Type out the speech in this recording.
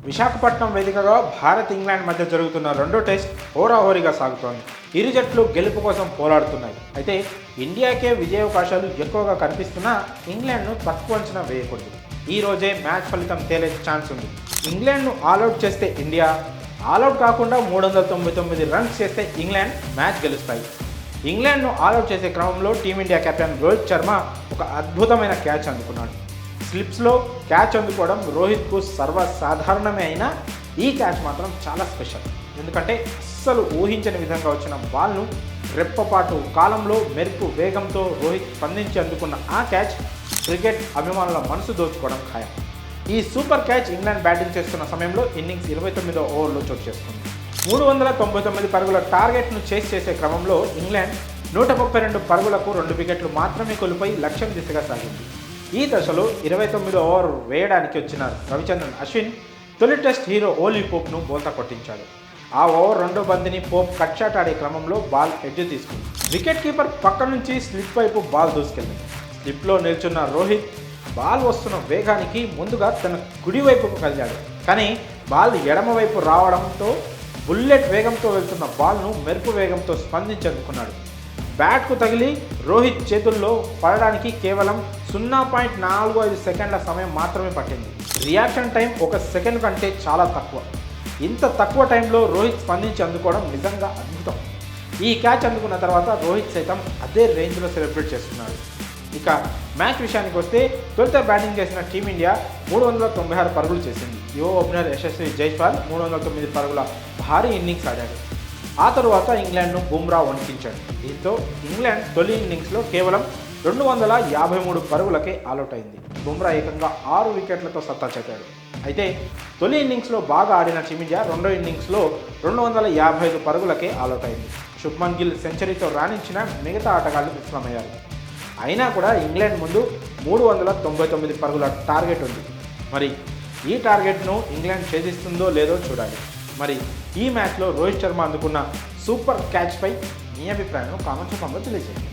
విశాఖపట్నం వేదికగా భారత్ ఇంగ్లాండ్ మధ్య జరుగుతున్న రెండో టెస్ట్ హోరాహోరీగా సాగుతోంది. ఇరు జట్లు గెలుపు కోసం పోరాడుతున్నాయి. అయితే ఇండియాకే విజయావకాశాలు ఎక్కువగా కనిపిస్తున్నా ఇంగ్లాండ్ను తక్కువ అంచనా వేయకూడదు. ఈ రోజే మ్యాచ్ ఫలితం తేలే ఛాన్స్ ఉంది. ఇంగ్లాండ్ను ఆల్అవుట్ చేస్తే ఇండియా, ఆల్అవుట్ కాకుండా 399 రన్స్ చేస్తే ఇంగ్లాండ్ మ్యాచ్ గెలుస్తాయి. ఇంగ్లాండ్ను ఆల్అవుట్ చేసే క్రమంలో టీమిండియా కెప్టెన్ రోహిత్ శర్మ ఒక అద్భుతమైన క్యాచ్ అందుకున్నాడు. స్లిప్స్లో క్యాచ్ అందుకోవడం రోహిత్కు సర్వసాధారణమే అయినా ఈ క్యాచ్ మాత్రం చాలా స్పెషల్. ఎందుకంటే అస్సలు ఊహించని విధంగా వచ్చిన బాల్ను రెప్పపాటు కాలంలో మెరుపు వేగంతో రోహిత్ స్పందించి అందుకున్న ఆ క్యాచ్ క్రికెట్ అభిమానుల మనసు దోచుకోవడం ఖాయం. ఈ సూపర్ క్యాచ్ ఇంగ్లాండ్ బ్యాటింగ్ చేస్తున్న సమయంలో ఇన్నింగ్స్ 29వ ఓవర్లో చోటు చేసుకుంది. 399 పరుగుల టార్గెట్ను చేస్ చేసే క్రమంలో ఇంగ్లాండ్ 132 పరుగులకు 2 వికెట్లు మాత్రమే కోల్పోయి లక్ష్యం దిశగా సాగింది. ఈ దశలో 29వ ఓవర్ వేయడానికి వచ్చిన రవిచంద్రన్ అశ్విన్ తొలి టెస్ట్ హీరో ఓలీ పోప్ను బోల్తా కొట్టించాడు. ఆ ఓవర్ రెండో బంతిని పోప్ కట్ షాట్ ఆడే క్రమంలో బాల్ ఎడ్జ్ తీసుకుంది. వికెట్ కీపర్ పక్క నుంచి స్లిప్ వైపు బాల్ దూసుకెళ్ళింది. స్లిప్లో నిల్చున్న రోహిత్ బాల్ వస్తున్న వేగానికి ముందుగా తన కుడి వైపుకు కదిలాడు. కానీ బాల్ ఎడమ వైపు రావడంతో బుల్లెట్ వేగంతో వెళ్తున్న బాల్ను మెరుపు వేగంతో స్పందించి అందుకున్నాడు. బ్యాట్కు తగిలి రోహిత్ చేతుల్లో పడడానికి కేవలం 0.45 సెకండ్ల సమయం మాత్రమే పట్టింది. రియాక్షన్ టైం 1 సెకండ్ కంటే చాలా తక్కువ. ఇంత తక్కువ టైంలో రోహిత్ స్పందించి అందుకోవడం నిజంగా అద్భుతం. ఈ క్యాచ్ అందుకున్న తర్వాత రోహిత్ సైతం అదే రేంజ్లో సెలబ్రేట్ చేస్తున్నాడు. ఇక మ్యాచ్ విషయానికి వస్తే తొలుత బ్యాటింగ్ చేసిన టీమిండియా 396 పరుగులు చేసింది. యువ ఓపెనర్ యశస్వి జైస్వాల్ 309 పరుగుల భారీ ఇన్నింగ్స్ ఆడాడు. ఆ తరువాత ఇంగ్లాండ్ను బుమ్రా వణికించాడు. దీంతో ఇంగ్లాండ్ తొలి ఇన్నింగ్స్లో కేవలం 253 పరుగులకే ఆల్అవుట్ అయింది. బుమ్రా ఏకంగా 6 వికెట్లతో సత్తా చాటాడు. అయితే తొలి ఇన్నింగ్స్లో బాగా ఆడిన టీమిండియా రెండో ఇన్నింగ్స్లో 255 పరుగులకే ఆల్అవుట్ అయింది. శుభ్మన్ గిల్ సెంచరీతో రాణించిన మిగతా ఆటగాళ్లు విఫలమయ్యారు. అయినా కూడా ఇంగ్లాండ్ ముందు 399 పరుగుల టార్గెట్ ఉంది. మరి ఈ టార్గెట్ను ఇంగ్లాండ్ ఛేదిస్తుందో లేదో చూడాలి. మరి ఈ మ్యాచ్లో రోహిత్ శర్మ అందుకున్న సూపర్ క్యాచ్పై మీ అభిప్రాయాన్ని కామెంట్స్ రూపంలో తెలియజేయండి.